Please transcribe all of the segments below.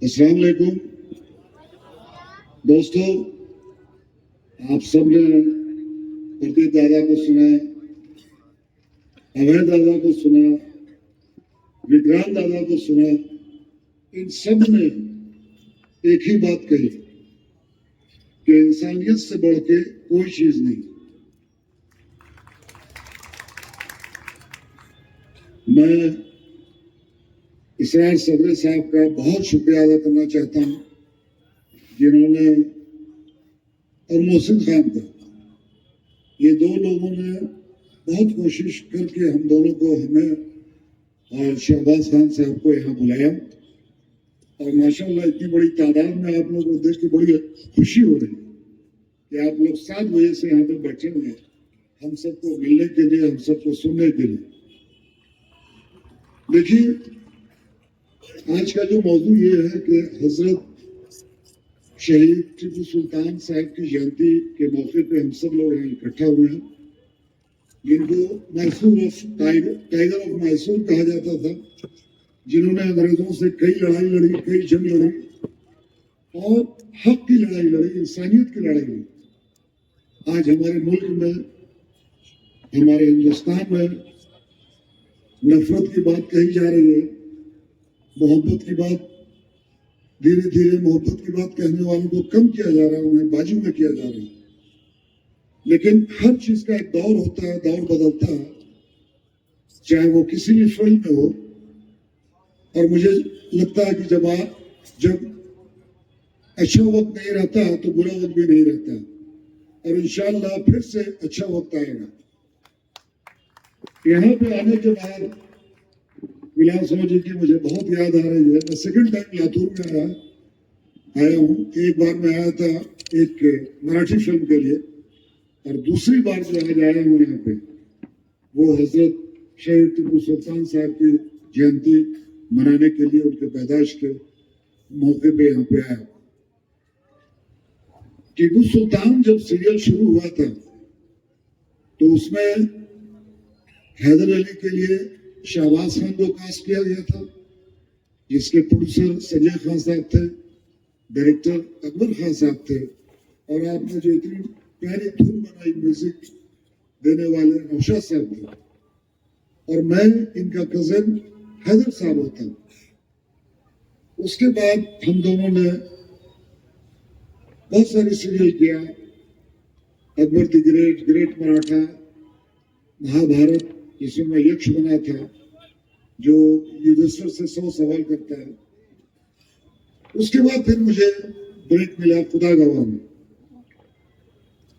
अस्सलाम वालेकुम दोस्तों, आप सबने प्रदीप दादा को सुना, अभय दादा को सुना, विक्रांत दादा को सुना। इन सब ने एक ही बात कही कि इंसानियत से बढ़ के कोई चीज नहीं। मैं इसरार सदर साहब का बहुत शुक्रिया अदा करना चाहता हूं, जिन्होंने, और मोहसिन खान का, ये दो लोगों ने बहुत कोशिश करके हम दोनों को, हमें और शहबाज खान साहब को यहाँ बुलाया। और माशाल्लाह इतनी बड़ी तादाद में आप लोगों को देख के बड़ी खुशी हो रही है कि आप लोग 7 बजे से यहाँ पे बैठे हुए हैं हम सबको मिलने के लिए, हम सबको सुनने के लिए। देखिए, आज का जो मौजू ये है कि हजरत शहीद टीपू सुल्तान साहब की जयंती के मौके पे हम सब लोग यहाँ इकट्ठा हुए हैं, जिनको Mysore of tiger of Mysore कहा जाता था, जिन्होंने अंग्रेजों से कई लड़ाई लड़ी, कई जंग लड़ी और हक की लड़ाई लड़ी, इंसानियत की लड़ाई लड़ी। आज हमारे मुल्क में, हमारे हिंदुस्तान में नफरत की बात कही जा रही है, मोहब्बत की बात, धीरे धीरे मोहब्बत की बात कहने वालों को कम किया जा रहा है, उन्हें बाजू में किया जा रहा है। लेकिन हर चीज का एक दौर होता है, दौर बदलता है, चाहे वो किसी भी फील्ड में हो। और मुझे लगता है कि जब अच्छा वक्त नहीं रहता तो बुरा वक्त भी नहीं रहता, और इंशाअल्लाह फिर से अच्छा वक्त आएगा। यहाँ पे आने के बाद विलासराव जी की मुझे बहुत याद आ रही है। मैं सेकंड टाइम लातूर में आया हूँ। एक बार मैं आया था एक मराठी फिल्म के लिए, और दूसरी बार जो आज आया हूँ यहाँ पे, वो हजरत शहीद टीपू सुल्तान साहब की जयंती मनाने के लिए, उनके पैदाइश के मौके पे यहाँ पे आया। टीपू सुल्तान जब सीरियल शुरू हुआ था तो उसमें हैदर अली के लिए शहबाज खान को कास्ट किया गया था, जिसके प्रोड्यूसर संजय खान साहब थे, डायरेक्टर अकबर खान साहब थे, और आपने जो इतनी प्यारी धुन बनाई, म्यूजिक देने वाले नौशाद साहब थे, और मैं इनका कजन हैदर साहब होता हूं। उसके बाद हम दोनों ने बहुत सारी सीरियल किया, Akbar the great, great Maratha, Mahabharat, जिसमें मैं यक्ष बना था, जो युधिष्ठिर से 100 सवाल करता है। उसके बाद फिर मुझे ब्रेक मिला खुदा गवाह में,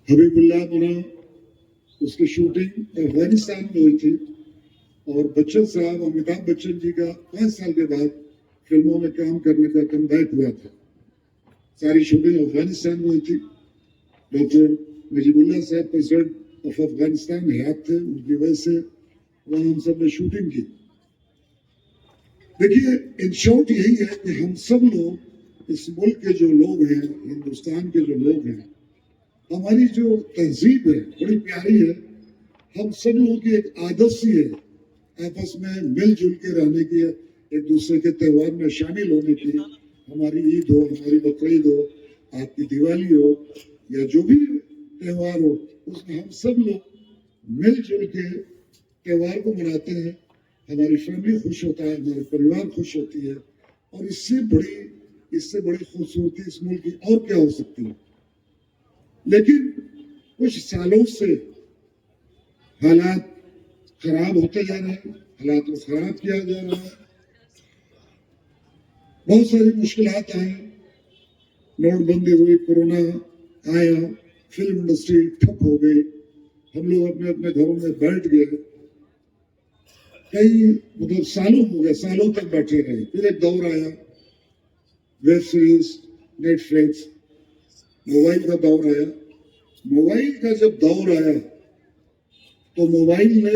हबीबुल्लाह बना, उसकी शूटिंग अफगानिस्तान में हुई थी, और बच्चन साहब, अमिताभ बच्चन जी का 5 साल के बाद फिल्मों में काम करने का कमबैक हुआ था। सारी शूटिंग अफगानिस्तान में हुई थी। डॉक्टर मुजीबुल्लाह साहब प्रेसिडेंट ऑफ अफगानिस्तान हयात थे, उनकी वजह से वहां हम सब ने शूटिंग की। देखिए, इन शॉर्ट यही है कि हम सब लोग, इस मुल्क के जो लोग हैं, हिंदुस्तान के जो लोग हैं, हमारी जो तहजीब है बड़ी प्यारी है। हम सब लोगों की एक आदत सी है आपस में मिलजुल के रहने की, एक दूसरे के त्यौहार में शामिल होने की। हमारी ईद हो, हमारी बकरीद हो, आपकी दिवाली हो, या जो भी त्यौहार हो, उसमें हम सब लोग मिलजुल के त्यौहार को मनाते हैं। हमारी फैमिली खुश होता है, हमारे परिवार खुश होती है, और इससे बड़ी खूबसूरती इस मुल्क की और क्या हो सकती है। लेकिन कुछ सालों से हालात खराब होते जा रहे हैं, हालात को खराब किया जा रहा है, बहुत सारी मुश्किलात आई, नोटबंदी हुई, कोरोना आया, फिल्म इंडस्ट्री ठप हो गई, हम लोग अपने अपने घरों में बैठ गए, कई सालों हो गए, सालों तक बैठे रहे। फिर एक दौर आया, वेब सीरीज, नेटफ्लिक्स, मोबाइल का दौर आया। मोबाइल का जब दौर आया तो मोबाइल ने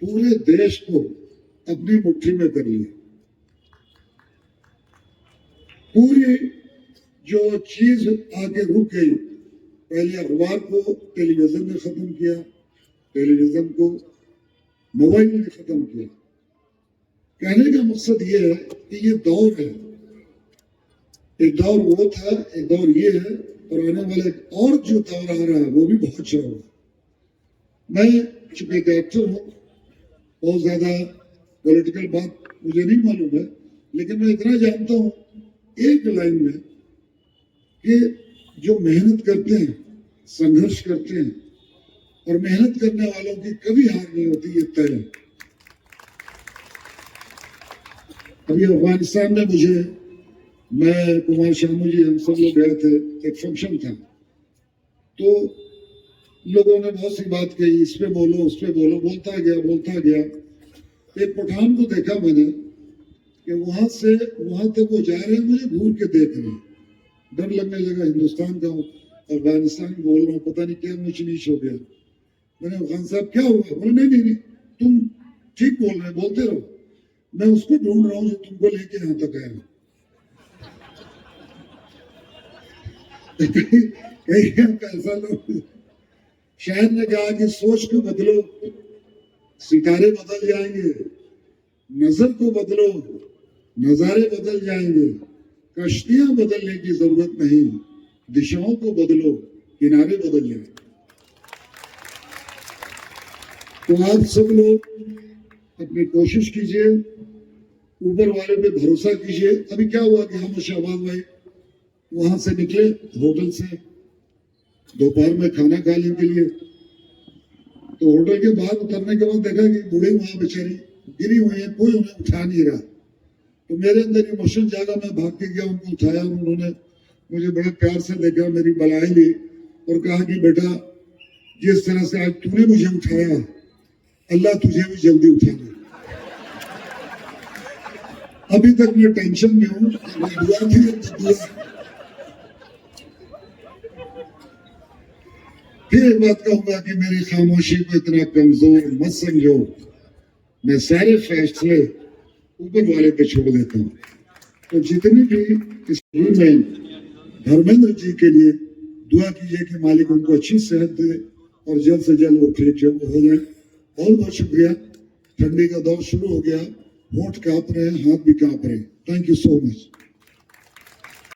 पूरे देश को अपनी मुट्ठी में कर लिया। पूरी जो चीज आगे रुक गई, पहले अखबार को टेलीविजन ने खत्म किया, टेलीविजन को मोबाइल ने खत्म किया। कहने का मकसद ये है कि ये दौर है एक दौर वो था, एक दौर ये है, और आने वाला एक और जो दौर आ रहा है वो भी बहुत अच्छा होगा। मैं चूंकि एक्टर हूँ, बहुत ज्यादा पॉलिटिकल बात मुझे नहीं मालूम है, लेकिन मैं इतना जानता हूँ एक लाइन में कि जो मेहनत करते हैं, संघर्ष करते हैं, और मेहनत करने वालों की कभी हार नहीं होती, ये तय है। अभी अफगानिस्तान में मैं कुमार शानू जी, हम सब लोग गए थे, एक फंक्शन था, तो लोगों ने बहुत सी बात कही, इस पे बोलो उस पे बोलो, बोलता गया। एक पठान को देखा मैंने कि वहां से वहां तक वो जा रहे हैं, मुझे घूर के देख रहे हैं, डर लगने लगा। हिंदुस्तान का हूँ, अफगानिस्तान बोल रहा हूँ, पता नहीं क्या ऊंच नीच हो गया। मैंने खान साहब क्या हुआ? बोले नहीं, तुम ठीक बोल रहे, बोलते रहो, मैं उसको ढूंढ रहा हूँ जो तुमको लेके यहाँ तक आया। ऐसा लोग, शायद ने कहा कि सोच को बदलो, सितारे बदल जाएंगे, नजर को बदलो, नजारे बदल जाएंगे, कश्तियां बदलने की जरूरत नहीं, दिशाओं को बदलो, किनारे बदल जाएंगे। तो आप सब लोग अपनी कोशिश कीजिए, ऊपर वाले पे भरोसा कीजिए। अभी क्या हुआ कि हम शहबाज भाई वहां से निकले होटल से, दोपहर में खाना खाने के लिए, तो होटल के बाहर उतरने के बाद देखा कि बूढ़ी वहां बेचारी गिरी हुई है, कोई उन्हें उठा नहीं रहा। तो मेरे अंदर इमोशन जागा, मैं भाग के गया, उनको उठाया। उन्होंने मुझे बड़े प्यार से देखा, मेरी बलाई ली और कहा कि बेटा, जिस तरह से आज तूने मुझे उठाया, अल्लाह तुझे भी जल्दी उठा ले। अभी तक मैं टेंशन में हूँ, दुआ थी दुआ। फिर एक बात कहूंगा कि मेरी खामोशी को इतना कमजोर मत समझो, मैं सारे फैसले ऊपर वाले पे छोड़ देता हूँ। तो जितनी भी इस में धर्मेंद्र जी के लिए दुआ कीजिए कि मालिक उनको अच्छी सेहत दे और जल्द से जल्द वो ठीक हो जाए। बहुत बहुत शुक्रिया। ठंडी का दौर शुरू हो गया, होंठ कांप रहे हैं, हाथ भी कांप रहे हैं। Thank you so much.